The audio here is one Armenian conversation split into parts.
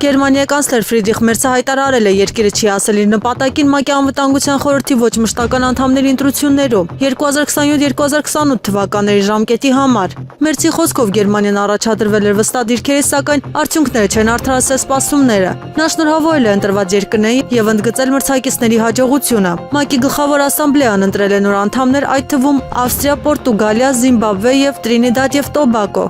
Գերմանիայի կանցլեր Ֆրիդրիխ Մերցը հայտարարել է երկիրը չի հասել իր նպատակին ՄԱԿ-ի անվտանգության խորհրդի ոչ մշտական անդամների ընտրություններում 2027-2028 թվականների ժամկետի համար։ Մերցի խոսքով Գերմանիան առաջադրվել էր վստահ դիրքերի, սակայն արդյունքները չեն արդարացրել սպասումները։ Նա շնորհավորել է ընտրված երկրներին եւ ընդգծել մրցակիցների հաջողությունը։ ՄԱԿ-ի գլխավոր ասամբլեան ընտրել է նոր անդամներ, այդ թվում Ավստրիա, Պորտուգալիա, Զիմբաբվե եւ Տրինիդադ եւ Տոբագո։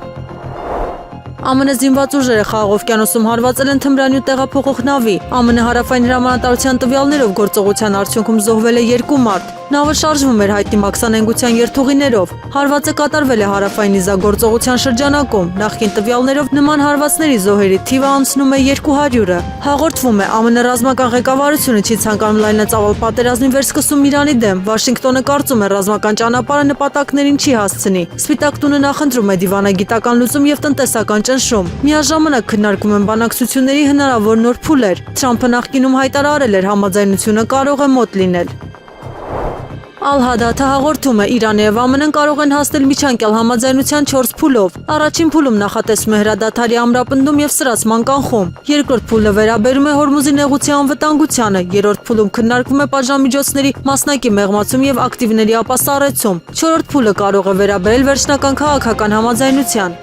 ԱՄՆ զինված ուժերը Խաղաղ օվկիանոսում հարվածել են թմրանյութ տեղափոխող նավի։ ԱՄՆ հարավային հրամանատարության տվյալներով գործողության արդյունքում զոհվել է 2 մարդ։ Նավը շարժվում էր հայտնի մաքսանենգության երթուղիներով։ Հարվածը կատարվել է հարավային իզագործողության շրջանակում։ Նախկին տվյալներով նման հարվածների զոհերի թիվը անցնում է 200-ը։ Հաղորդվում է ԱՄՆ ռազմական ղեկավարությունը չի ցանկանում լայնածավալ պատերազմի վերսկսում Իրանի դեմ։ Վաշինգտոնը կարծում է ռազմական ճանապարհը նպատակներին չի հասցնի։ Սպիտակ տունը նախընտրում է դիվանագիտական լուծում եւ տնտեսական ճնշում։ Միաժամանակ քննարկում են բանակցությունների հնարավոր նոր փուլեր։ Թրամփը նախկինում հայտարարել էր համաձայնությունը կարող է մոտ լինել։ Ալ-Հադաթը հաղորդում է Իրանը եւ ԱՄՆ-ն կարող են հասնել միջանկյալ համաձայնության 4 փուլով։ Առաջին փուլում նախատեսվում է հրադադարի ամրապնդում եւ սրացման կանխում։ Երկրորդ փուլը վերաբերում է Հորմուզի նեղուցի անվտանգությանը։ Երրորդ փուլում քննարկվում է պատժամիջոցների մասնակի մեղմացում եւ ակտիվների ապասառեցում։ Չորրորդ փուլը կարող է վերաբերել վերջնական քաղաքական համաձայնության։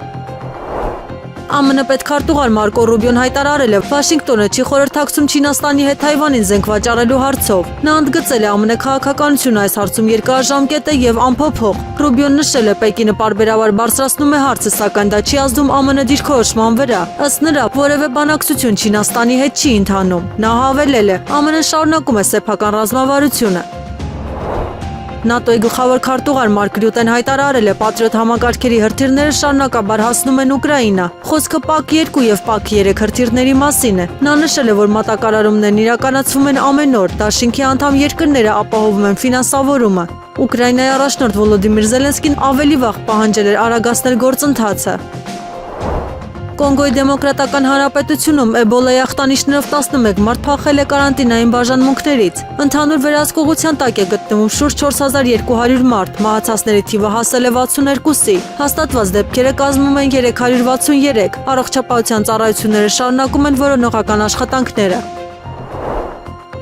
ԱՄՆ պետքարտուղար Մարկո Ռուբիոն հայտարարել է, Վաշինգտոնը չի խորհրդակցում Չինաստանի հետ Թայվանին զենք վաճառելու հարցով։ Նա ընդգծել է ԱՄՆ քաղաքականությունը այս հարցում երկարաժամկետ է եւ անփոփոխ։ Ռուբիոն նշել է, Պեկինը պարբերաբար բարձրացնում է հարցը, սակայն դա չի ազդում ԱՄՆ դիրքորոշման վրա։ Ըստ նրա, որևէ բանակցություն Չինաստանի հետ չի ընթանում։ Նա հավելել է, ԱՄՆ-ն շարունակում է սեփական ռազմավարությունը։ ՆԱՏՕ-ի գլխավոր քարտուղար Մարկ Ռյուտեն հայտարարել է, Պատրիոտ համակարգերի հրթիռները շարունակաբար հասնում են Ուկրաինա։ Խոսքը ՊԱԿ-2 եւ ՊԱԿ-3 հրթիռների մասին է։ Նա նշել է, որ մատակարարումներն իրականացվում են ամեն օր, դաշինքի անդամ երկրները ապահովում են ֆինանսավորումը։ Ուկրաինայի առաջնորդ Վոլոդիմիր Զելենսկին ավելի վաղ պահանջել էր արագացնել գործընթացը։ Կոնգոյի դեմոկրատական հանրապետությունում էբոլայի ախտանիշներով 11 մարդ փախել է կարանտինային բաժանմունքներից։ Ընդհանուր վերահսկողության տակ է գտնվում շուրջ 4200 մարդ, մահացածների թիվը հասել է 62-ի։ Հաստատված դեպքերը կազմում են 363։ Առողջապահության ծառայությունները շարունակում են որոնողական աշխատանքները։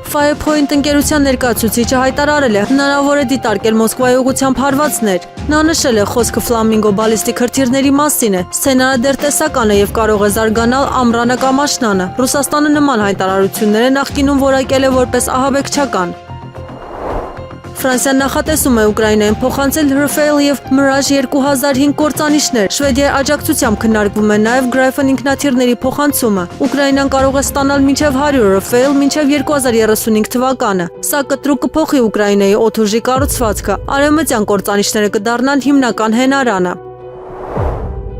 Firepoint ընկերության ներկայացուցիչը հայտարարել է, հնարավոր է դիտարկել Մոսկվայի ուղղությամբ հարվածներ։ Նա նշել է, խոսքը ֆլամինգո բալիստիկ հրթիռների մասին է։ Սցենարը դեռ տեսական է եւ կարող է զարգանալ ամռանը կամ աշնանը։ Ռուսաստանը նման հայտարարությունները նախկինում որակել է որպես ահաբեկչական։ Ֆրանսիան նախատեսում է Ուկրաինային փոխանցել Rafale եւ Mirage 2005 կործանիչներ։ Շվեդիայի աջակցությամբ քննարկվում է նաեւ Gripen ինքնաթիռների փոխանցումը։ Ուկրաինան կարող է ստանալ մինչև 100 Rafale մինչև 2035 թվականը։ Սա կտրուկ կփոխի Ուկրաինայի օդուժի կառուցվածքը։ Արևմտյան կործանիչները կդառնան հիմնական հենարանը։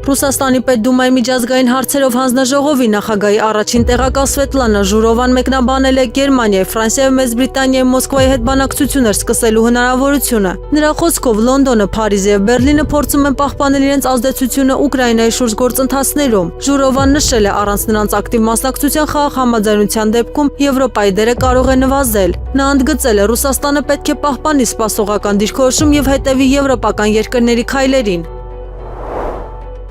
Ռուսաստանի Պետդումայի միջազգային հարցերով հանձնաժողովի նախագահի առաջին տեղակալ Սվետլանա Ժուրովան մեկնաբանել է Գերմանիայի, Ֆրանսիայի, Մեծ Բրիտանիայի, Մոսկվայի հետ բանակցություններ սկսելու հնարավորությունը։ Նրա խոսքով Լոնդոնը, Փարիզը եւ Բերլինը փորձում են պահպանել իրենց ազդեցությունը Ուկրաինայի շուրջ գործընթացներում։ Ժուրովան նշել է, առանց նրանց ակտիվ մասնակցության խաղաղ համաձայնության դեպքում Եվրոպայի դերը կարող է նվազել։ Նա ընդգծել է, Ռուսաստանը պետք է պահպանի սպասողական դիրքորոշում եւ հետևի եվրոպական երկրների քայլերին։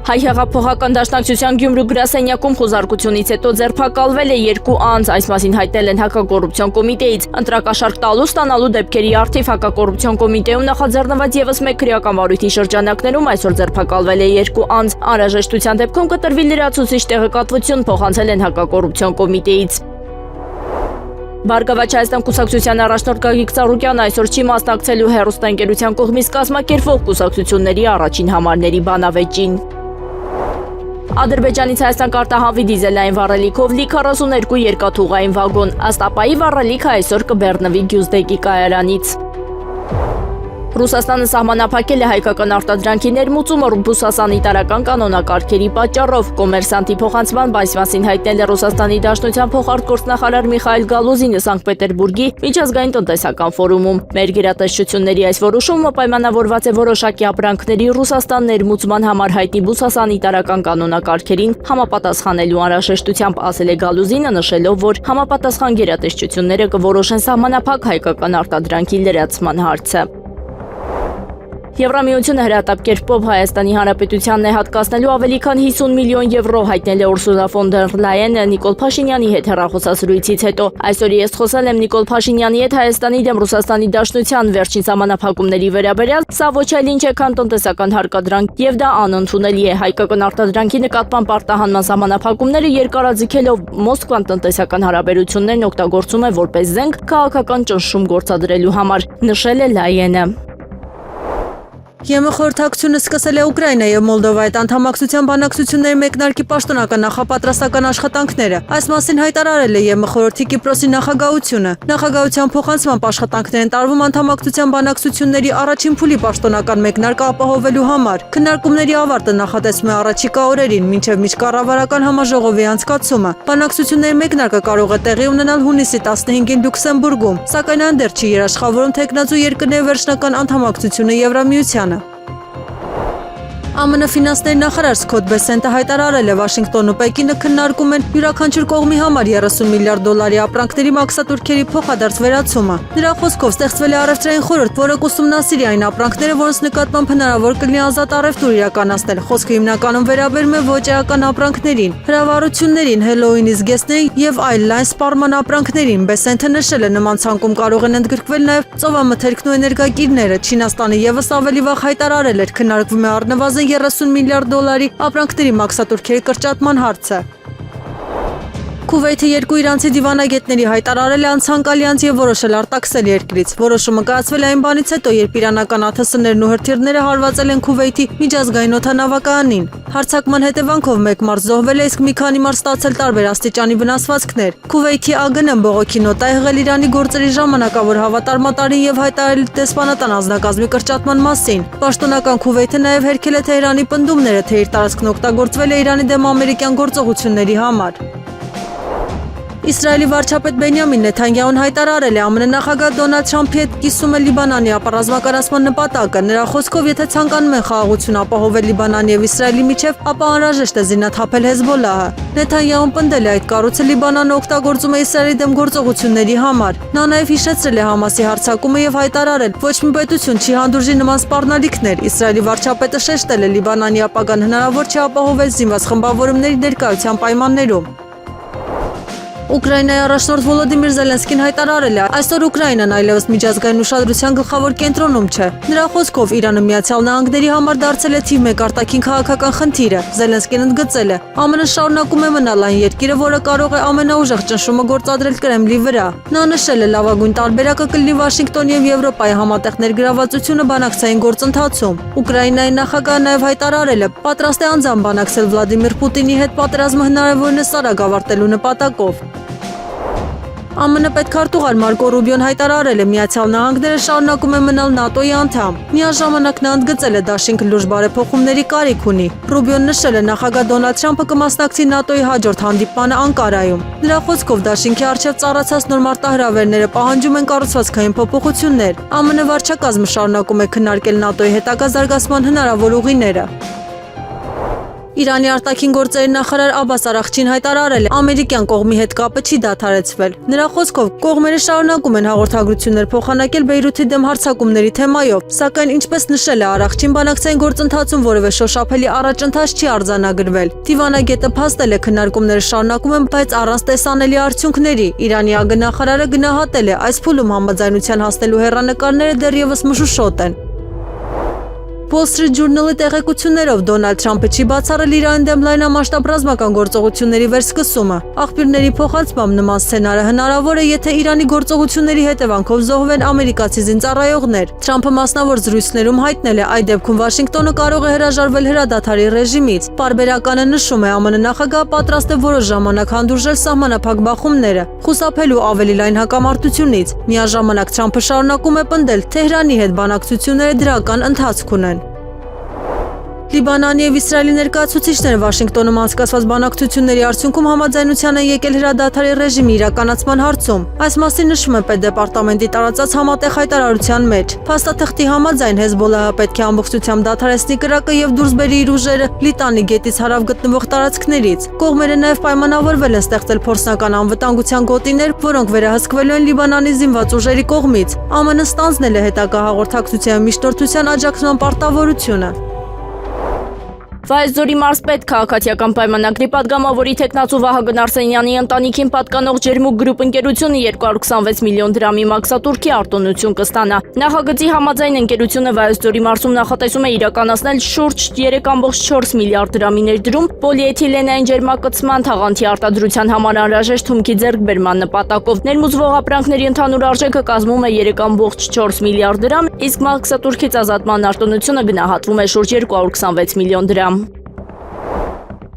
Հայ հեղափոխական դաշնակցության Գյումրու գրասենյակում խոզարկությունից հետո ձերբակալվել է 2 անձ, այս մասին հայտնել են հակակոռուպցիոն կոմիտեից։ Ընտրակաշարք տալու ստանալու դեպքերի առթիվ հակակոռուպցիոն կոմիտեում նախաձեռնված եւս մեկ քրեական վարույթի շրջանակներում այսօր ձերբակալվել է 2 անձ։ Անհրաժեշտության դեպքում կտրվի լրացուցիչ տեղեկատվություն, փոխանցել են հակակոռուպցիոն կոմիտեից։ Բարգավաճ Հայաստան կուսակցության առաջնորդ Գագիկ Ծառուկյանը այսօր չի մասնակցելու հեռուստաընկերության կողմից կազմակերպվող կուսակցությունների առաջին համարների բանավեճին։ Ադրբեջանից Հայաստան կարտահանվի դիզելային վառելիքով լի 42 երկաթուղային վագոն, ըստ ԱՊԱ-ի վառելիքը այսօր կբեռնվի Գյուզդեկի կայարանից։ Ռուսաստանը սահմանափակել է հայկական արտադրանքի ներմուծումը բուսասանիտարական կանոնակարգերի պատճառով։ Կոմերսանտի փոխանցման մասին հայտնել է Ռուսաստանի Դաշնության փոխարտգործնախարար Միխայել Գալուզինը Սանկտ Պետերբուրգի միջազգային տնտեսական ֆորումում։ Մեր գերատեսչությունների այս որոշումը պայմանավորված է որոշակի ապրանքների Ռուսաստան ներմուծման համար հայտնի բուսասանիտարական կանոնակարգերին համապատասխանելու անհրաժեշտությամբ, ասել է Գալուզինը, նշելով, որ համապատասխան գերատեսչությունները կորոշեն սահմանափակ հայկական արտադրանքի լրացման հարցը։ Եվրամիությունը հրատապ կերպով Հայաստանի Հանրապետությանն է հատկացնելու ավելի քան 50 միլիոն եվրո, հայտնել է Ուրսուլա ֆոն դեր Լայենը Նիկոլ Փաշինյանի հետ հեռախոսազրույցից հետո։ Այսօր ես խոսել եմ Նիկոլ Փաշինյանի հետ Հայաստանի դեմ Ռուսաստանի Դաշնության վերջին սահմանափակումների վերաբերյալ, սա ոչ այլ ինչ է, քան տնտեսական հարկադրանք, եւ դա անընդունելի է։ Հայկական արտադրանքի նկատմամբ արտահանման սահմանափակումները երկարաձգելով Մոսկվան տնտեսական հարաբերություններն օգտագործում է որպես զենք քաղաքական ճնշում գործադրելու համար, նշել է Լայենը։ ԵՄ խորհրդակցությունը սկսել է Ուկրաինայի եւ Մոլդովայի անդամակցության բանակցությունների մեկնարկի պաշտոնական նախապատրաստական աշխատանքները։ Այս մասին հայտարարել է ԵՄ խորհրդի Կիպրոսի նախագահությունը։ Նախագահության փոխանցմամբ աշխատանքներ են տարվում անդամակցության բանակցությունների առաջին փուլի պաշտոնական մեկնարկը ապահովելու համար։ Քննարկումների ավարտը նախատեսվում է առաջիկա օրերին, մինչև միջկառավարական համաժողովի անցկացումը։ Բանակցությունների մեկնարկը կարող է տեղի ունենալ հունիսի 15-ին Լյուքսեմբուրգում, սակայն այն դեռ չի երաշխավորում թեկնածու երկրների վերջնական անդամակցությունը Եվրամիությանը։ ԱՄՆ ֆինանսների նախարար Սքոթ Բեսենտը հայտարարել է Վաշինգտոնն ու Պեկինը քննարկում են յուրաքանչյուր կողմի համար 30 միլիարդ դոլարի ապրանքների մաքսատուրքերի փոխադարձ վերացումը։ Նրա խոսքով ստեղծվել է առևտրային խորհուրդ, որը կուսումնասիրի այն ապրանքները, որոնց նկատմամբ հնարավոր կլինի ազատ առևտուր իրականացնել։ Խոսքը հիմնականում վերաբերում է ոչ էական ապրանքներին, հրավառություններին, Հելոուինի զգեստներին եւ այլ լայն սպառման ապրանքներին։ Բեսենտը նշել է, նման ցանկում կարող են ընդգրկվել նաեւ ծովամթերքն ու էներգակիրները։ Չինաստանը եւս ավելի վաղ հայտարարել էր, քննարկվում է առնվազն 30 միլիարդ դոլարի ապրանքների մաքսատուրքերի կրճատման հարցը։ Քուվեյթը երկու իրանցի դիվանագետների հայտարարել է անցանկալի անձ եւ որոշել արտաքսել երկրից։ Որոշումը կայացվել է այն բանից հետո, երբ իրանական ԱԹՍ-ներն ու հրթիռները հարվածել են Քուվեյթի միջազգային օդանավակայանին։ Հարձակման հետևանքով 1 մարդ զոհվել է, իսկ մի քանի մարդ ստացել տարբեր աստիճանի վնասվածքներ։ Քուվեյթի ԱԳՆ-ն բողոքի նոտ է եղել Իրանի գործերի ժամանակավոր հավատարմատարին եւ հայտարարել դեսպանատան անձնակազմի կրճատման մասին։ Պաշտոնական Քուվեյթը նաեւ հերքել է Թեհրանի պնդումները, թե իր տարածքն օգտագործվել է Իրանի դեմ ամերիկյան գործողությունների համար։ Իսրայելի վարչապետ Բենյամին Նեթանյահուն հայտարարել է ԱՄՆ նախագահ Դոնալդ Թրամփի հետ կիսում է Լիբանանի ապառազմակարգման նպատակը։ Նրա խոսքով, եթե ցանկանում են խաղաղություն ապահովել Լիբանանի եւ Իսրայելի միջև, ապա անհրաժեշտ է զինաթափել Հեզբոլլահը։ Նեթանյահուն պնդել է, այդ կառույցը Լիբանանը օգտագործում է Իսրայելի դեմ գործողությունների համար։ Նա նաեւ հիշեցրել է Համասի հարձակումը եւ հայտարարել, ոչ մի պետություն չի հանդուրժի նման սպառնալիքներ։ Իսրայելի վարչապետը շեշտել է, Լիբանանի ապագան հնարավոր չէ ապահովել զինված խմբավորումների ներկայության պայմաններում։ Ուկրաինայի առաջնորդ Վոլոդիմիր Զելենսկին հայտարարել է, այսօր Ուկրաինան այլևս միջազգային ուշադրության գլխավոր կենտրոնում չէ։ Նրա խոսքով Իրանը Միացյալ Նահանգների համար դարձել է թիվ 1 արտաքին քաղաքական խնդիրը։ Զելենսկին ընդգծել է, ԱՄՆ շարունակում է մնալ այն երկիրը, որը կարող է ամենաուժեղ ճնշումը գործադրել Կրեմլի վրա։ Նա նշել է, լավագույն տարբերակը կլինի Վաշինգտոնի եւ Եվրոպայի համատեղ ներգրավվածությունը բանակցային գործընթացում։ Ուկրաինայի նախագահը նաեւ հայտարարել է, պատրաստ է անձամբ բանակցել Վլադիմիր Պուտինի հետ պատերազմը հնարավորինս արագ ավարտելու նպատակով։ ԱՄՆ պետքարտուղար Մարկո Ռուբիոն հայտարարել է, Միացյալ Նահանգները շարունակում է մնալ ՆԱՏՕ-ի անդամ։ Միաժամանակ նա ընդգծել է, դաշինք լուրջ բարեփոխումների կարիք ունի։ Ռուբիոն նշել է, նախագահ Դոնալդ Թրամփը կմասնակցի ՆԱՏՕ-ի հաջորդ հանդիպմանը Անկարայում։ Նրա խոսքով դաշինքի առջև ծառացած նոր մարտահրավերները պահանջում են կառուցվածքային փոփոխություններ։ ԱՄՆ վարչակազմը շարունակում է քննարկել ՆԱՏՕ-ի հետագա զարգացման հնարավոր ուղիները։ Իրանի արտաքին գործերի նախարար Աբբաս Արաղչին հայտարարել է, ամերիկյան կողմի հետ կապը չի դադարեցվել։ Նրա խոսքով, կողմերը շարունակում են հաղորդագրություններ փոխանակել Բեյրութի դեմ հարձակումների թեմայով, սակայն ինչպես նշել է Արաղչին, բանակցային գործընթացում որևէ շոշափելի առաջընթաց չի արձանագրվել։ Դիվանագետը փաստել է, քննարկումները շարունակում են, բայց առանց տեսանելի արդյունքների։ Իրանի ԱԳ-նախարարը գնահատել է, այս փուլում համաձայնության հասնելու հեռանկարները դեռևս մշուշոտ են։ Wall Street Journal-ի տեղեկություններով Դոնալդ Թրամփը չի բացառել Իրանի դեմ լայնամասշտաբ ռազմական գործողությունների վերսկսումը։ Աղբյուրների փոխանցմամբ նման սցենարը հնարավոր է, եթե Իրանի գործողությունների հետևանքով զոհվեն ամերիկացի զինծառայողներ։ Թրամփը մասնավոր զրույցներում հայտնել է, այդ դեպքում Վաշինգտոնը կարող է հրաժարվել հրադադարի ռեժիմից։ Պարբերականը նշում է, ԱՄՆ նախագահը պատրաստ է որոշ ժամանակ հանդուրժել սահմանափակ բախումները, խուսափելու ավելի լայն հակամարտությունից։ Միաժամանակ Թրամփը շարունակում է պնդել, Թեհրանի հետ բանակցությունները դրական ընթացք ունեն։ Լիբանանի եւ Իսրայելի ներկայացուցիչները Վաշինգտոնում անցկացված բանակցությունների արդյունքում համաձայնության են եկել հրադադարի ռեժիմի իրականացման հարցում։ Այս մասին նշվում է պետդեպարտամենտի տարածած համատեղ հայտարարության մեջ։ Փաստաթղթի համաձայն Հեզբոլլահը պետք է ամբողջությամբ դադարեցնի կրակը եւ դուրս բերի իր ուժերը Լիտանի գետից հարավ գտնվող տարածքներից։ Կողմերը նաեւ պայմանավորվել են ստեղծել փորձնական անվտանգության գոտիներ, որոնք վերահսկվելու են Լիբանանի զինված ուժերի կողմից։ ԱՄՆ-ն ստանձնել է հետագա հաղորդակցության միջնորդության աջակցման պարտավորությունը։ Վայոց ձորի մարզպետ քաղաքացիական պայմանագրի պատգամավորի թեկնածու Վահագն Արսենյանի ընտանիքին պատկանող Ջերմուկ գրուպ ընկերությունը 226 միլիոն դրամի մաքսատուրքի արտոնություն կստանա։ Նախագծի համաձայն ընկերությունը Վայոց ձորի մարզում նախատեսում է իրականացնել շուրջ 3.4 միլիարդ դրամի ներդրում պոլիէթիլենային ջերմակցման թաղանթի արտադրության համար անհրաժեշտ հումքի ձեռքբերման նպատակով։ Ներմուծվող ապրանքների ընդհանուր արժեքը կազմում է 3.4 միլիարդ դրամ, իսկ մաքսատուրքից ազատման արտոնությունը գնահատվում է շուրջ 226 միլիոն դրամ։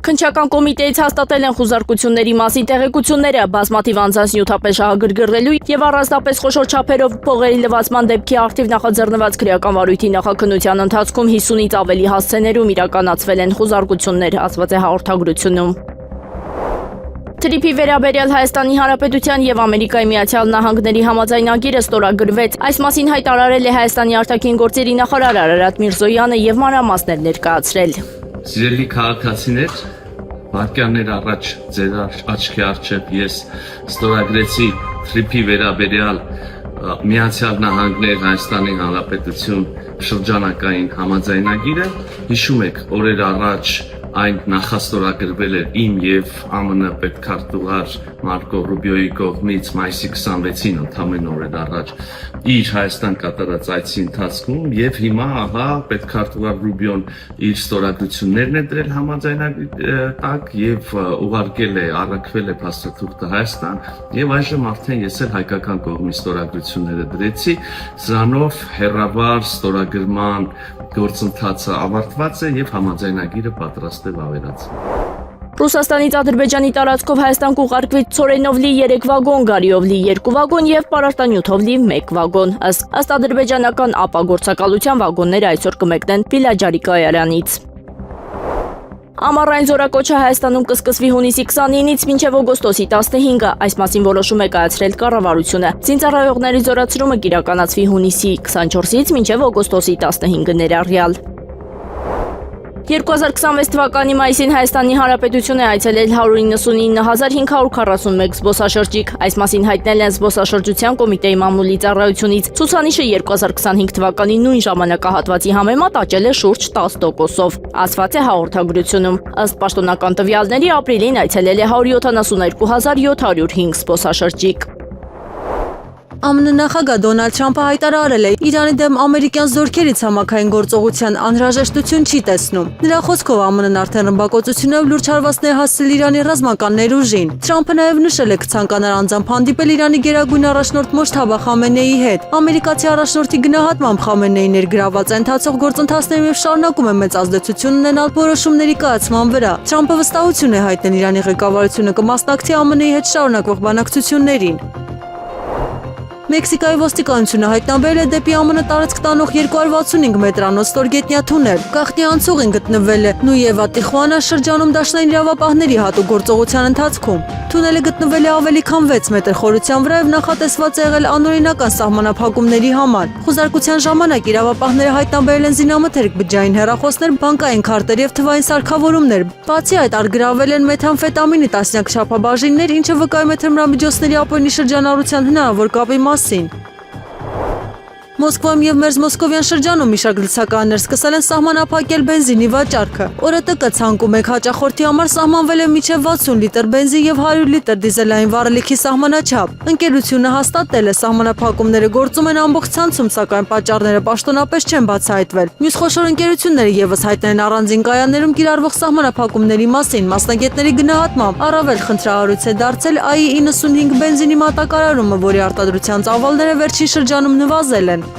Քննչական կոմիտեից հաստատել են խուզարկությունների մասին տեղեկությունները, բազմաթիվ անձանց նյութապես շահագրգռելու եւ առանձնապես խոշոր չափերով փողերի լվացման դեպքի արդիվ նախաձեռնված քրեական վարույթի նախաքննության ընթացքում 50-ից ավելի հասցեներում իրականացվել են խուզարկություններ, ասված է հաղորդագրությունում։ Թրիփի վերաբերյալ Հայաստանի Հանրապետության եւ Ամերիկայի Միացյալ Նահանգների համաձայնագիրը ստորագրվեց։ Այս մասին հայտարարել է Հայաստանի արտաքին գործերի նախարար Արարատ Միրզոյանը եւ մանրամասներ ներկայացրել։ Սիրելի քաղաքացիներ, վարքյաններ առաջ ձեր աչքի առջև ես ստորագրեցի Թրիփի վերաբերյալ Միացյալ Նահանգներ Հայաստանի Հանրապետություն շրջանակային համաձայնագիրը։ Հիշում եք, օրեր առաջ այն նախաստորագրվել էր իմ եւ ԱՄՆ պետքարտուղար Մարկո Ռուբիոյի կողմից մայիսի 26-ին ընդամենը օրեր առաջ իր Հայաստան կատարած այցի ընթացքում եւ հիմա ահա պետքարտուղար Ռուբիոն իր ստորագրություններն է դրել համաձայնագրի տակ եւ ուղարկել է, առաքվել է փաստաթուղթը Հայաստան եւ այժմ արդեն ես էլ հայկական կողմի ստորագրությունները դրեցի, սրանով հերավար ստորագրման գործընթացը ավարտված է եւ համաձայնագիրը պատրաստ է ավելացնել։ Ռուսաստանից Ադրբեջանի տարածքով Հայաստան կուղարկվի ցորենով լի 3 վագոն, գարիով լի 2 վագոն եւ պարարտանյութով լի 1 վագոն։ Ըստ ադրբեջանական ապագործակալության վագոնները այսօր կմեկնեն Բիլաջարի կայարանից։ Ամառային զորակոչը Հայաստանում կսկսվի հունիսի 29-ից մինչև օգոստոսի 15-ը, այս մասին որոշում է կայացրել կառավարությունը։ Զինծառայողների զորացրումը կիրականացվի հունիսի 24-ից մինչև օգոստոսի 15-ը ներառյալ։ 2026 թվականի մայիսին Հայաստանի Հանրապետությունը այցելել 199.541 զբոսաշրջիկ։ Այս մասին հայտնել են զբոսաշրջության կոմիտեի մամուլի ծառայությունից։ Ցուցանիշը 2025 թվականի նույն ժամանակահատվածի համեմատ աճել է շուրջ 10%-ով, ասված է հաղորդագրությունում։ Ըստ պաշտոնական տվյալների ապրիլին այցելել է 172.705 զբոսաշրջիկ։ ԱՄՆ նախագահ Դոնալդ Թրամփը հայտարարել է Իրանի դեմ ամերիկյան զորքերի ցամաքային գործողության անհրաժեշտություն չի տեսնում։ Նրա խոսքով ԱՄՆ-ն արդեն ռմբակոծությունով լուրջ հարվածներ հասցրել Իրանի ռազմական ներուժին։ Թրամփը նաև նշել է կցանկանար անձամբ հանդիպել Իրանի գերագույն առաջնորդ Մոջթաբա Խամենեիի հետ։ Ամերիկացի առաջնորդի գնահատմամբ Խամենեի ներգրաված ընթացող գործընթացներում եւ շարունակում է մեծ ազդեցություն ունենալ որոշումների կայացման վրա։ Թրամփը վստահություն է հայտնել Իրանի ղեկավարությունը կմասնակցի ԱՄՆ-ի հետ շարունակվող բանակցություններին։ Մեքսիկայի ոստիկանությունը հայտնաբերել է դեպի ԱՄՆ տարածք տանող 265 մետրանոց ստորգետնյա թունել։ Գաղտնի անցուղին գտնվել է Նույևա Տիխուանա շրջանում դաշնային իրավապահների հատուկ գործողության ընթացքում։ Թունելը գտնվել է ավելի քան 6 մետր խորության վրա եւ նախատեսված է եղել անօրինական սահմանափակումների համար։ Խուզարկության ժամանակ իրավապահները հայտնաբերել են զինամթերք, բջջային հեռախոսներ, բանկային քարտեր եւ թվային սարքավորումներ։ Բացի այդ, արգրավել են մեթամֆետամինի տասնյակ չափաբաժիններ, ինչը վկայում է թմրամիջոցների ապօրինի շրջանառության հնարավոր կապի մասին։ Մոսկվայում եւ Մերձմոսկովյան շրջանում մի շարք լցականներ սկսել են սահմանափակել բենզինի վաճառքը։ Օրը ՏԿ ցանկում եք հաճախորդի համար սահմանվել է մինչև 60 լիտր բենզին եւ 100 լիտր դիզելային վառելիքի սահմանաչափ։ Ընկերությունը հաստատել է սահմանափակումները գործում են ամբողջ ցանցում, սակայն պատճառները պաշտոնապես չեն բացահայտվել։ Մյուս խոշոր ընկերությունները եւս հայտնել են առանձին կայաններում կիրառվող սահմանափակումների մասին։ Մասնագետների գնահատմամբ առավել խնդրահարույց է դարձել AI-95 բենզինի մատակարարումը, որի արտադրության ծավալները վերջին շրջանում նվազել են։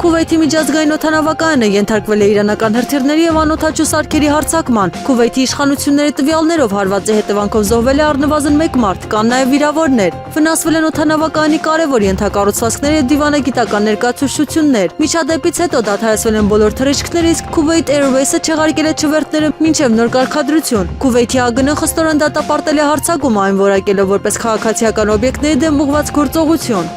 Քուվեյթի միջազգային օդանավակայանը ենթարկվել է իրանական հրթիռների եւ անօդաչու սարքերի հարձակման։ Քուվեյթի իշխանությունների տվյալներով հարվածի հետևանքով զոհվել է առնվազն 1 մարդ, կան նաեւ վիրավորներ։ Վնասվել են օդանավակայանի կարևոր ենթակառուցվածքներ եւ դիվանագիտական ներկայացուցչություններ։ Միջադեպից հետո դադարեցվել են բոլոր թռիչքները, իսկ Kuwait Airways-ը չեղարկել է չվերթները մինչև նոր կարգադրություն։ Քուվեյթի ԱԳՆ-ն խստորեն դատապարտել է հարձակումը, այն որակելով որպես քաղաքացիական օբյեկտների դեմ ուղղված գործողություն։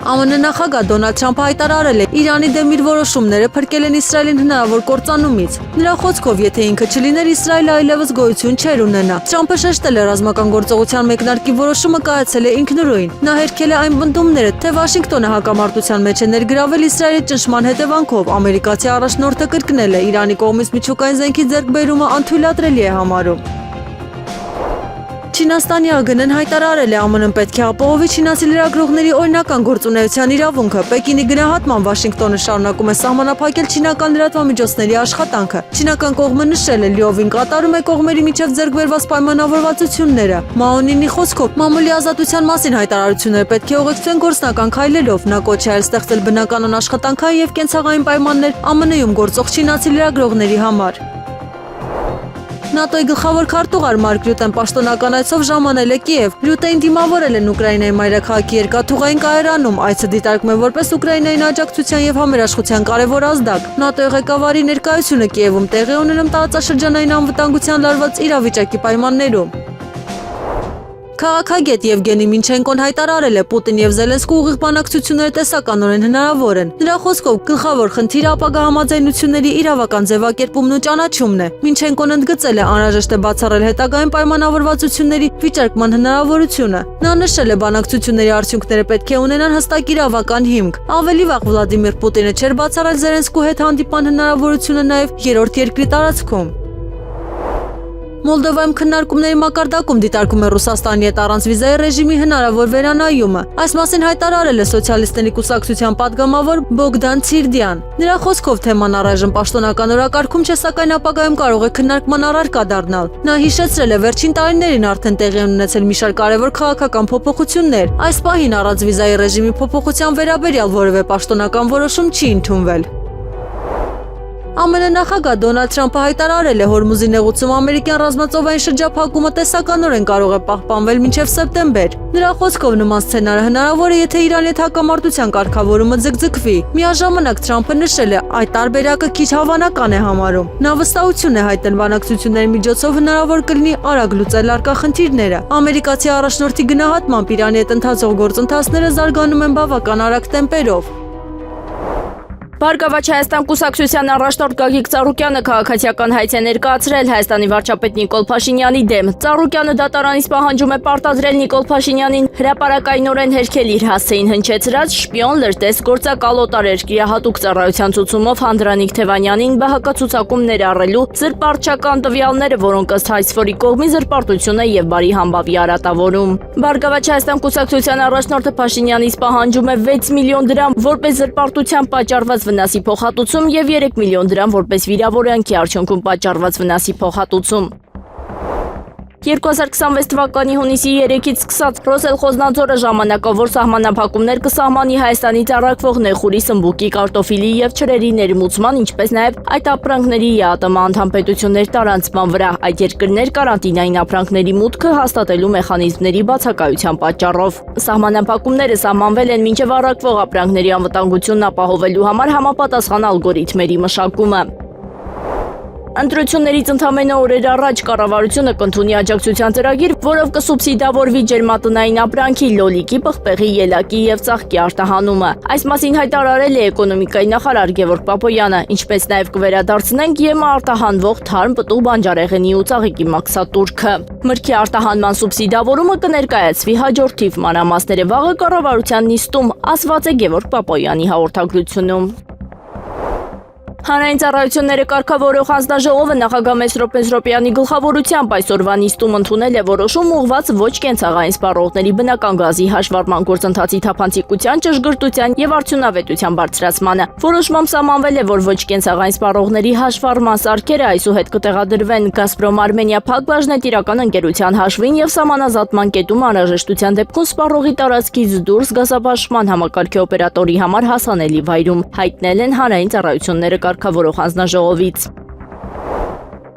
ԱՄՆ նախագահ Դոնալդ Թրամփը հայտարարել է, Իրանի դեմ իր որոշումները փրկել են Իսրայելին հնարավոր կործանումից։ Նրա խոսքով, եթե ինքը չլիներ, Իսրայելը այլևս գոյություն չէր ունենա։ Թրամփը շեշտել է ռազմական գործողության մեկնարկի որոշումը կայացել է ինքնուրույն։ Նա հերքել է այն պնդումները, թե Վաշինգտոնը հակամարտության մեջ է ներգրավել Իսրայելի ճնշման հետևանքով։ Ամերիկացի առաջնորդը կրկնել է, Իրանի կողմից միջուկային զենքի ձեռքբերումը անթույլատրելի է համարում։ Չինաստանի ԱԳՆ-ն հայտարարել է, ԱՄՆ-ն պետք է ապահովի չինացի լրագրողների օրինական գործունեության իրավունքը։ Պեկինի գնահատման Վաշինգտոնը շարունակում է սահմանափակել չինական լրատվամիջոցների աշխատանքը։ Չինական կողմը նշել է, լիովին կատարում է կողմերի միջև ձեռքբերված պայմանավորվածությունները։ Մաոնինի խոսքով, մամուլի ազատության մասին հայտարարությունները պետք է ուղեկցվեն գործնական քայլերով։ Նա կոչ է արել ստեղծել բնականon աշխատանքային եւ կենցաղային պայմաններ ԱՄՆ-ում գործող չինացի լրագրողների համար։ ՆԱՏՕ-ի գլխավոր քարտուղար Մարկ Ռյուտեն պաշտոնական այցով ժամանել է Կիև։ Ռյուտեն դիմավորել են Ուկրաինայի մայրաքաղաքի երկաթուղային կայարանում։ Այցը դիտարկում է որպես Ուկրաինային աջակցության եւ համերաշխության կարևոր ազդակ։ ՆԱՏՕ-ի ղեկավարի ներկայությունը Կիևում տեղի ունենում տարածաշրջանային անվտանգության լարված իրավիճակի պայմաններում։ Քաղաքագետ Եվգենի Մինչենկոն հայտարարել է, Պուտին եւ Զելենսկու ուղիղ բանակցությունները տեսականորեն հնարավոր են։ Նրա խոսքով գլխավոր խնդիրը ապագա համաձայնությունների իրավական ձևակերպումն ու ճանաչումն է։ Մինչենկոն ընդգծել է, անհրաժեշտ է բացառել հետագայում պայմանավորվածությունների վիճարկման հնարավորությունը։ Նա նշել է, բանակցությունների արդյունքները պետք է ունենան հստակ իրավական հիմք։ Ավելի վաղ Վլադիմիր Պուտինը չէր բացառել Զելենսկու հետ հանդիպան հնարավորությունը նաեւ երրորդ երկրի տարածքում։ Մոլդովայում քննարկումների մակարդակում դիտարկում է Ռուսաստանի հետ առանց վիզայի ռեժիմի հնարավոր վերանայումը։ Այս մասին հայտարարել է Սոցիալիստների կուսակցության падգամավոր Բոգդան Ցիրդյան։ Նրա խոսքով թեման առայժմ պաշտոնական օրակարգում չէ, սակայն ապագայում կարող է քննարկման առարկա դառնալ։ Նա հիշեցրել է, վերջին տարիներին արդեն տեղի են ունեցել մի շարք կարևոր քաղաքական փոփոխություններ։ Այս պահին առանց վիզայի ռեժիմի փոփոխության վերաբերյալ որևէ պաշտոնական որոշում չի ընդունվել։ ԱՄՆ նախագահ Դոնալդ Թրամփը հայտարարել է, Հորմուզի նեղուցում ամերիկյան ռազմածովային շրջափակումը տեսականորեն կարող է պահպանվել մինչև սեպտեմբեր։ Նրա խոսքով նման սցենարը հնարավոր է, եթե Իրանի հետ հակամարտության կարգավորումը ձգձգվի։ Միաժամանակ Թրամփը նշել է, այդ տարբերակը քիչ հավանական է համարում։ Նա վստահություն է հայտնել, բանակցությունների միջոցով հնարավոր կլինի արագ լուծել առկա խնդիրները։ Ամերիկացի առաջնորդի գնահատմամբ Իրանի հետ ընթացող գործընթացները զարգանում են բավական արագ տեմպերով։ Բարգավաճ Հայաստան կուսակցության առաջնորդ Գագիկ Ծառուկյանը քաղաքացիական հայց է ներկայացրել Հայաստանի վարչապետ Նիկոլ Փաշինյանի դեմ։ Ծառուկյանը դատարանից պահանջում է պարտադրել Նիկոլ Փաշինյանին հրապարակայնորեն հերքել իր հասցեին հնչեցրած շպիոն լրտես գործակալոտար երկրիահատուկ ծառայության ցուցումով Հանդրանիկ Թևանյանին բահակացուցակում ներառելու զրպարտչական տվյալները, որոնք ըստ Հայցֆորի կողմի զրպարտություն է եւ բարի համբավի արատավորում։ Բարգավաճ Հայաստան կուսակցության առաջնորդը Փաշինյանից պահանջում է 6 միլիոն դրամ որպես զրպարտության պատճառված վնասի փոխհատուցում եւ 3 միլիոն դրամ որպես վիրավորանքի արդյունքում պատճառված վնասի փոխհատուցում։ 2026 թվականի հունիսի 3-ից սկսած Ռոսել Խոզնաձորը ժամանակավոր սահմանափակումներ կսահմանի Հայաստանից առաքվող նեխուրի, սմբուկի, կարտոֆիլի եւ չրերի ներմուծման, ինչպես նաեւ այդ ապրանքների ԵԱՏՄ անդամ պետություններ տարանցման վրա։ Այդ երկրներ կարանտինային ապրանքների մուտքը հաստատելու մեխանիզմների բացակայության պատճառով։ Սահմանափակումները սահմանվել են մինչև առաքվող ապրանքների անվտանգությունն ապահովելու համար համապատասխան ալգորիթմերի մշակումը։ Ընտրություններից ընդամենը օրեր առաջ կառավարությունը կընդունի աջակցության ծրագիր, որով կսուբսիդավորվի ջերմատնային ապրանքի, լոլիկի, պղպեղի, ելակի եւ ծաղկի արտահանումը։ Այս մասին հայտարարել է էկոնոմիկայի նախարար Գևորգ Պապոյանը, ինչպես նաեւ կվերադարձնենք ԵՄ արտահանվող թարմ, պտուղ, բանջարեղենի ու ծաղիկի մաքսատուրքը։ Մրգի արտահանման սուբսիդավորումը կներկայացվի հաջորդ թիվ, մանրամասները վաղը կառավարության նիստում, ասված է Գևորգ Պապոյանի հաղորդագրությունում։ Հանրային ծառայությունները կարգավորող հանձնաժողովը նախագահ Մեսրոպ Մեսրոպյանի գլխավորությամբ այսօրվա նիստում ընդունել է որոշում ուղղված ոչ կենցաղային սպառողների բնական գազի հաշվառման գործընթացի թափանցիկության, ճշգրտության եւ արդյունավետության բարձրացմանը։ Որոշմամբ սահմանվել է, որ ոչ կենցաղային սպառողների հաշվառման սարքերը այսուհետ կտեղադրվեն Գազպրոմ Արմենիա Փակ բաժնետիրական ընկերության հաշվին եւ սահմանազատման կետում անհրաժեշտության դեպքում սպառողի տարածքից դուրս գազաբաշխման համակարգի օպերատորի համար հասանելի վայրում, հայտնել են հանրային ծառայությունները կարգավորող հանձնաժողովից։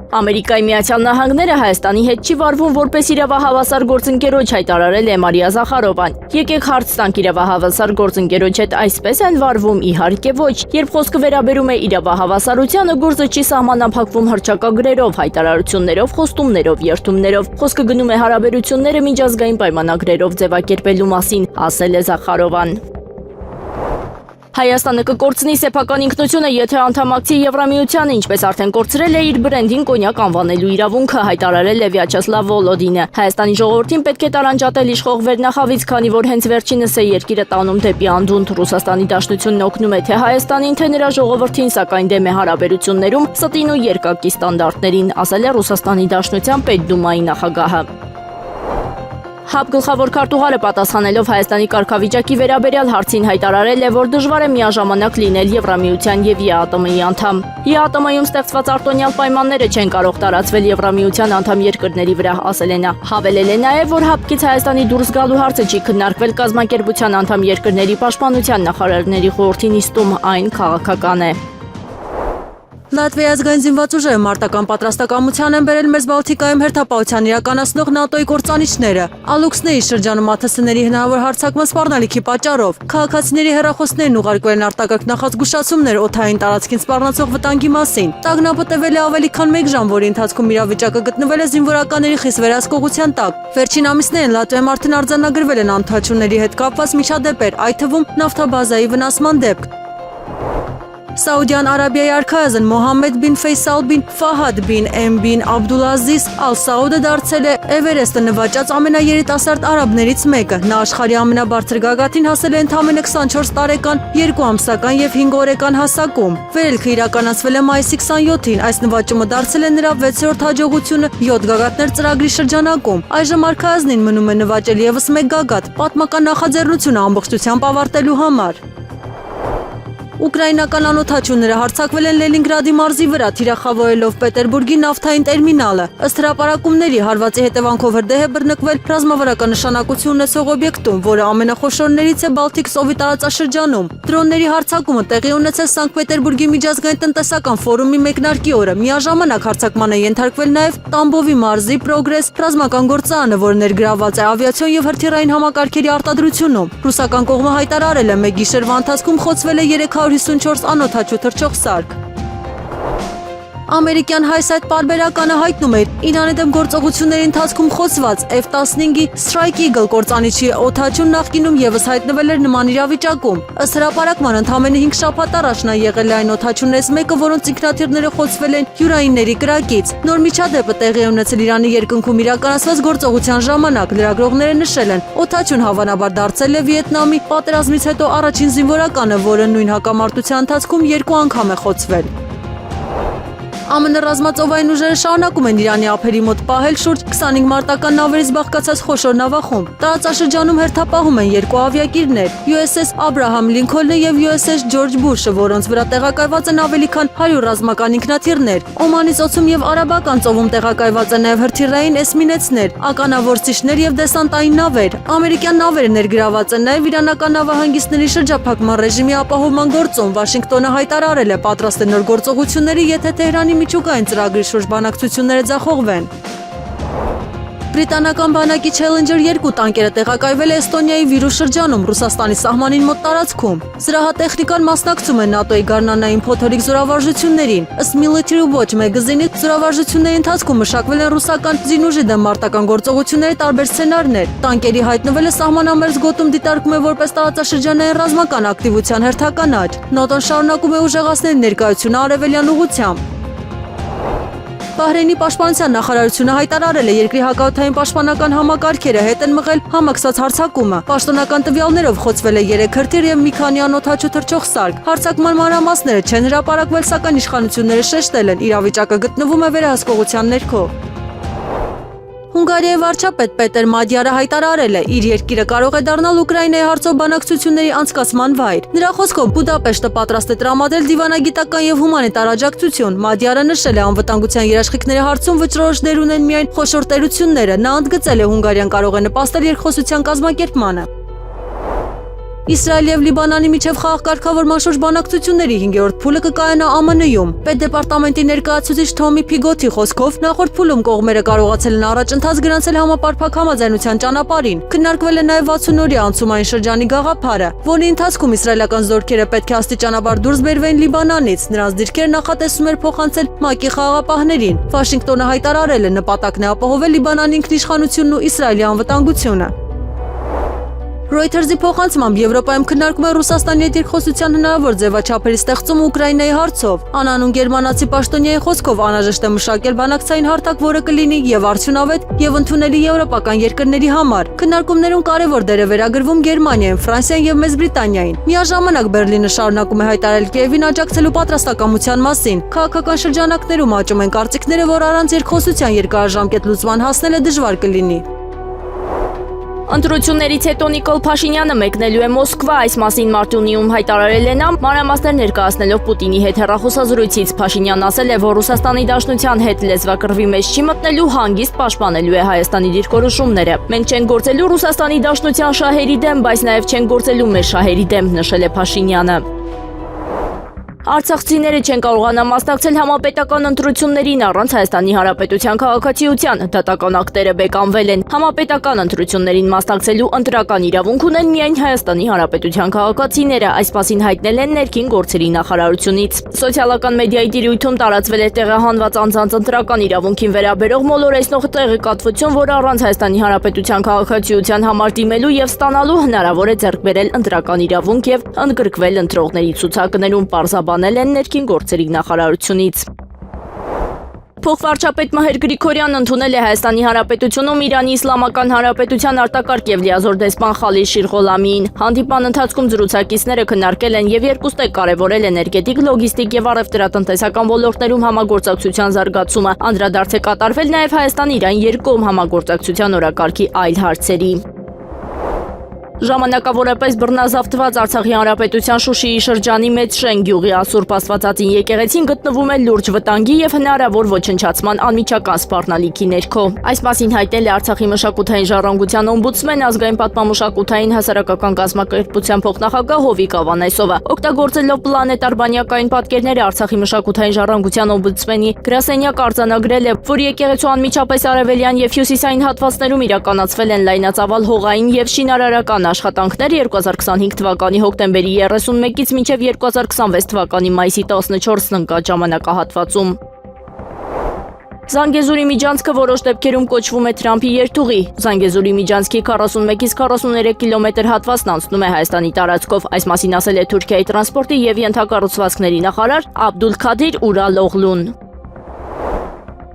Ամերիկայի Միացյալ Նահանգները Հայաստանի հետ չի վարվում որպես իրավահավասար գործընկերոջ, հայտարարել է Մարիա Զախարովան։ Եկեք հարց տանք, իրավահավասար գործընկերոջ հետ այսպես են վարվում, իհարկե ոչ։ Երբ խոսքը վերաբերում է իրավահավասարությանը, գործը չի սահմանափակվում հռչակագրերով, հայտարարություններով, խոստումներով, երդումներով։ Խոսքը գնում է հարաբերությունները միջազգային պայմանագրերով ձևակերպելու մասին, ասել է Զախարովան։ Հայաստանը կկորցնի սեփական ինքնությունը, եթե անդամակցի Եվրամիությանը, ինչպես արդեն կորցրել է իր բրենդին կոնյակ անվանելու իրավունքը, հայտարարել է Վյաչեսլավ Վոլոդինը։ Հայաստանի ժողովրդին պետք է տարանջատել իշխող վերնախավից, քանի որ հենց վերջինս է երկիրը տանում դեպի անդունդ։ Ռուսաստանի Դաշնությունն օգնում է թե Հայաստանին, թե նրա ժողովրդին, սակայն դեմ է հարաբերություններում ստին ու երկակի ստանդարտներին, ասել է Ռուսաստանի Դաշնության Պետդումայի նախագահը։ ՀԱՊ գլխավոր քարտուղարը պատասխանելով Հայաստանի կարգավիճակի վերաբերյալ հարցին հայտարարել է, որ դժվար է միաժամանակ լինել Եվրամիության եւ ԵԱՏՄ-ի անդամ։ ԵԱՏՄ-ում ստեղծված արտոնյալ պայմանները չեն կարող տարածվել Եվրամիության անդամ երկրների վրա, ասել է նա։ Հավելել է նաեւ, որ ՀԱՊ-ից Հայաստանի դուրս գալու հարցը չի քննարկվել կազմակերպության անդամ երկրների պաշտպանության նախարարների խորհրդի նիստում, այն քաղաքական է։ Լատվիայի ազգային զինված ուժերը մարտական պատրաստակամության են բերել մեծ Բալթիկայում հերթապահության իրականացնող ՆԱՏՕ-ի կործանիչները։ Ալուքսների շրջանում ԱԹՍ-ների հնարավոր հարձակման սպառնալիքի պատճառով քաղաքացիների հեռախոսներն ուղարկվել են արտակարգ նախազգուշացումներ օդային տարածքին սպառնացող վտանգի մասին։ Տագնապը տևել է ավելի քան 1 ժամ, որի ընթացքում իրավիճակը գտնվել է զինվորականների խիստ վերահսկողության տակ։ Վերջին ամիսներին Լատվիայում արդեն արձանագրվել են անօթաչուների հետ կապված միջադեպեր, այդ թվում նավթաբազայի վնասման դեպք։ Սաուդյան Արաբիայի արքայազն Մոհամմեդ բին Ֆեյսալ բին Ֆահադ բին Էմ բին Աբդուլազիզ Ալ Սաուդը դարձել է Էվերեստը նվաճած ամենաերիտասարդ արաբներից մեկը։ Նա աշխարհի ամենաբարձր գագաթին հասել է ընդամենը 24 տարեկան, 2 ամսական եւ 5 օրեկան հասակում։ Վերելքը իրականացվել է մայիսի 27-ին։ Այս նվաճումը դարձել է նրա 6-րդ հաջողությունը 7 գագաթներ ծրագրի շրջանակում։ Այժմ արքայազնին մնում է նվաճել եւս 1 գագաթ պատմական նախաձեռնությունը ամբողջությամբ ավարտելու համար։ Ուկրաինական անօթաչուները հարձակվել են Լենինգրադի մարզի վրա, թիրախավորելով Պետերբուրգի նավթային տերմինալը։ Ըստ հրապարակումների հարվածի հետևանքով հրդեհ է բռնկվել ռազմավարական նշանակություն ունեցող օբյեկտում, որը ամենախոշորներից է Բալթիկ ծովի տարածաշրջանում։ Դրոնների հարձակումը տեղի ունեցել Սանկտ Պետերբուրգի միջազգային տնտեսական ֆորումի մեկնարկի օրը։ Միաժամանակ հարձակման է ենթարկվել նաև Տամբովի մարզի Պրոգրես ռազմական գործարանը, որը ներգրավված է ավիացիոն եւ հրթիռային համակարգերի արտադրությունում։ Ռուսական կողմը հայտարարել է, մեկ գիշերվա ընթացքում խոցվել է 354 անօթաչու թռչող սարք։ Ամերիկյան հայսայթ պարբերականը հայտնում է Իրանի դեմ գործողությունների ընթացքում խոցված F-15-ի Strike Eagle կործանիչի օդաչուն նախկինում եւս հայտնվել էր նման իրավիճակում։ Ըստ հրապարակման ընդամենը 5 շաբաթ առաջ նա եղել է այն օդաչուններից մեկը, որոնց ինքնաթիռները խոցվել են յուրայինների կրակից։ Նոր միջադեպը տեղի է ունեցել Իրանի երկնքում իրականացված գործողության ժամանակ։ Լրագրողները նշել են, օդաչուն հավանաբար դարձել է Վիետնամի պատերազմից հետո առաջին զինվորականը, որը նույն հակամարտության ընթացքում 2 անգամ է խոցվել։ ԱՄՆ ռազմածովային ուժերը շարունակում են Իրանի ափերի մոտ պահել շուրջ 25 մարտական նավերից բաղկացած խոշոր նավախումբ։ Տարածաշրջանում հերթապահում են 2 ավիակիրներ՝ USS Աբրահամ Լինքոլնը եւ USS Ջորջ Բուշը, որոնց վրա տեղակայված են ավելի քան 100 ռազմական ինքնաթիռներ։ Օմանից օծում եւ Արաբական ծովում տեղակայված են նաեւ հրթիռային էսմինեցներ, ականավորցիչներ եւ դեսանտային նավեր։ Ամերիկյան նավերը ներգրաված են նաեւ իրանական նավահանգիստների շրջափակման ռեժիմի ապահովման գործում։ Վաշինգտոնը հայտարարել է պատրաստ է նոր գործողությունների, եթե Թեհրանի միջուկային ծրագրի շուրջ բանակցությունները ձախողվեն։ Բրիտանական բանակի Challenger 2 տանկերը տեղակայվել է Էստոնիայի Վիրու շրջանում, Ռուսաստանի սահմանին մոտ տարածքում։ Զրահատեխնիկան մասնակցում է ՆԱՏՕ-ի գարնանային փոթորիկ զորավարժություններին։ Ըստ Military Watch մագազինի զորավարժությունների ընթացքում մշակվել են ռուսական զինուժի դեմ մարտական գործողությունների տարբեր սցենարներ։ Տանկերի հայտնվելը սահմանամերձ գոտում դիտարկում է որպես տարածաշրջանային ռազմական ակտիվության հերթական աճ։ ՆԱՏՕ-ն շարունակում է ուժեղացնել ներկայությունը արևելյան ուղղությամբ։ Բահրեյնի պաշտպանության նախարարությունը հայտարարել է երկրի հակաօդային պաշտպանական համակարգերը հետ են մղել համակցած հարձակումը։ Պաշտոնական տվյալներով խոցվել է 3 հրթիռ եւ մի քանի անօդաչու թռչող սարք։ Հարձակման մանրամասները չեն հրապարակվել, սակայն իշխանությունները շեշտել են, իրավիճակը գտնվում է վերահսկողության ներքո։ Հունգարիայի վարչապետ Պետեր Մադյարը հայտարարել է, իր երկիրը կարող է դառնալ Ուկրաինայի հարցով բանակցությունների անցկացման վայր։ Նրա խոսքով Բուդապեշտը պատրաստ է տրամադրել դիվանագիտական եւ հումանիտար աջակցություն։ Մադյարը նշել է, անվտանգության երաշխիքների հարցում վճռորոշ դեր ունեն միայն խոշոր տերությունները։ Նա ընդգծել է, Հունգարիան կարող է նպաստել երկխոսության կազմակերպմանը։ Իսրայել եւ Լիբանանի միջև խաղաղ-կարգավորման շուրջ բանակցությունների 5-րդ փուլը կկայանա ԱՄՆ-ում։ Պետդեպարտամենտի ներկայացուցիչ Թոմի Փիգոթի խոսքով նախորդ փուլում կողմերը կարողացել են առաջընթաց գրանցել համապարփակ համաձայնության ճանապարհին։ Քննարկվել է նաեւ 60-օրյա անցումային շրջանի գաղափարը, որի ընթացքում իսրայելական զորքերը պետք է աստիճանաբար դուրս բերվեն Լիբանանից։ Նրանց դիրքերը նախատեսում էր փոխանցել ՄԱԿ-ի խաղաղապահներին։ Վաշինգտոնը հայտարարել է, նպատակն է ապահովել Լիբանանի ինքնիշխանությունն ու Իսրայելի անվտանգությունը։ Reuters-ի փոխանցմամբ Եվրոպայում քննարկում է Ռուսաստանի հետ երկխոսության հնարավոր ձևաչափերի ստեղծումը Ուկրաինայի հարցով։ Անանուն գերմանացի պաշտոնյայի խոսքով անհրաժեշտ է մշակել բանակցային հարթակ, որը կլինի եւ արդյունավետ եւ ընդունելի եվրոպական երկրների համար։ Քննարկումներում կարևոր դեր է վերագրվում Գերմանիային, Ֆրանսիային եւ Մեծ Բրիտանիային։ Միաժամանակ Բերլինը շարունակում է հայտարարել Կիևին աջակցելու պատրաստակամության մասին։ Քաղաքական շրջանակներում աճում են կարծիքները, որ առանց երկխոսության երկարաժամկետ լուծման հասնելը դժվար կլինի։ Ընտրություններից հետո Նիկոլ Փաշինյանը մեկնելու է Մոսկվա, այս մասին Մարտունիում հայտարարել է նա, մանրամասներ ներկայացնելով Պուտինի հետ հեռախոսազրույցից։ Փաշինյանն ասել է, որ Ռուսաստանի Դաշնության հետ լեզվակռվի մեջ չի մտնելու, հանգիստ պաշտպանելու է Հայաստանի դիրքորոշումները։ Մենք չենք գործելու Ռուսաստանի Դաշնության շահերի դեմ, բայց նաև չենք գործելու մեր շահերի դեմ, նշել է Փաշինյանը։ Արցախցիները չեն կարողանա մասնակցել համապետական ընտրություններին առանց Հայաստանի Հանրապետության քաղաքացիության, դատական ակտերը բեկանվել են։ Համապետական ընտրություններին մասնակցելու ընտրական իրավունք ունեն միայն Հայաստանի Հանրապետության քաղաքացիները, այս մասին հայտնել են ներքին գործերի նախարարությունից։ Սոցիալական մեդիայի տիրույթում տարածվել է տեղահանված անձանց ընտրական իրավունքին վերաբերող մոլորեցնող տեղեկատվություն, որը առանց Հայաստանի Հանրապետության քաղաքացիության համար դիմելու եւ ստանալու հնարավոր է ձեռք բերել ընտրական իրավունք եւ ընդգրկվել ընտրողների ցուցակներում, պարզաբանել են ներքին գործերի նախարարությունից։ Փոխվարչապետ Մհեր Գրիգորյանն ընդունել է Հայաստանի Հանրապետությունում Իրանի Իսլամական Հանրապետության արտակարգ եւ լիազոր դեսպան Խալիլ Շիրղոլամիին։ Հանդիպան ընթացքում զրուցակիցները քննարկել են եւ երկուստեք կարեւորել էներգետիկ, լոգիստիկ եւ առևտրատնտեսական ոլորտներում համագործակցության զարգացումը։ Անդրադարձ է կատարվել նաեւ Հայաստան-Իրան երկկողմ համագործակցության օրակարգի այլ հարցերի։ Ժամանակավորապես բռնազավթված Արցախի Հանրապետության Շուշիի շրջանի Մեծ Շեն գյուղի Ասուրբ Աստվածածին եկեղեցին գտնվում է լուրջ վտանգի եւ հնարավոր ոչնչացման անմիջական սպառնալիքի ներքո։ Այս մասին հայտնել է Արցախի մշակութային ժառանգության օմբուդսմեն, ազգային պատմամշակութային հասարակական կազմակերպության փոխնախագահ Հովիկ Ավանեսովը։ Օգտագործելով պլանետար բանյակային պատկերները Արցախի մշակութային ժառանգության օմբուդսմենի գրասենյակ արձանագրել է, որ եկեղեցու անմիջապես արևելյան եւ հյուսիսային հատվածներում իրականացվել են լայնածավալ հողային եւ շինարարական աշխատանքներ 2025 թվականի հոկտեմբերի 31-ից մինչև 2026 թվականի մայիսի 14-ն ընկած ժամանակահատվածում։ Զանգեզուրի միջանցքը որոշ դեպքերում կոչվում է Թրամփի երթուղի։ Զանգեզուրի միջանցքի 41-ից 43 կիլոմետր հատվածն անցնում է Հայաստանի տարածքով։ Այս մասին ասել է Թուրքիայի տրանսպորտի եւ ենթակառուցվածքների նախարար Աբդուլքադիր Ուրալօղլուն։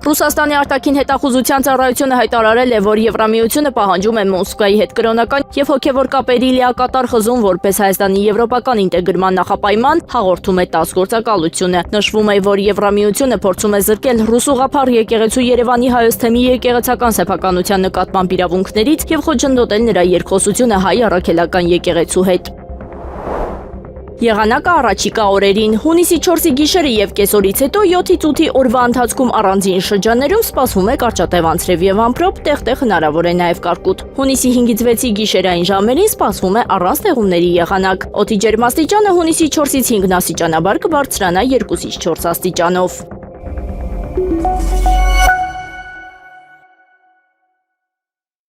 Ռուսաստանի արտաքին հետախուզության ծառայությունը հայտարարել է, որ Եվրամիությունը պահանջում է Մոսկվայի հետ կրոնական եւ հոգեվոր կապերի լիակատար խզում որպես Հայաստանի եվրոպական ինտեգրման նախապայման, հաղորդում է ՏԱՍՍ գործակալությունը։ Նշվում է, որ Եվրամիությունը փորձում է զրկել ռուս ուղղափառ եկեղեցու Երևանի հայոց թեմի եկեղեցական սեփականության նկատմամբ իրավունքներից եւ խոչընդոտել նրա երկխոսությունը հայ առաքելական եկեղեցու հետ։ Եղանակը առաջիկա օրերին հունիսի 4-ի գիշերը եւ կեսօրից հետո 7-ից 8-ի օրվա ընթացքում առանձին շրջաններում սպասվում է կարճատև անձրև եւ ամպրոպ, տեղ-տեղ հնարավոր է նաեւ կարկուտ։ Հունիսի 5-ից 6-ի գիշերային ժամերին սպասվում է առանց տեղումների եղանակ։ Օդի ջերմաստիճանը հունիսի 4-ից 5 աստիճանաբար կբարձրանա 2-ից 4 աստիճանով։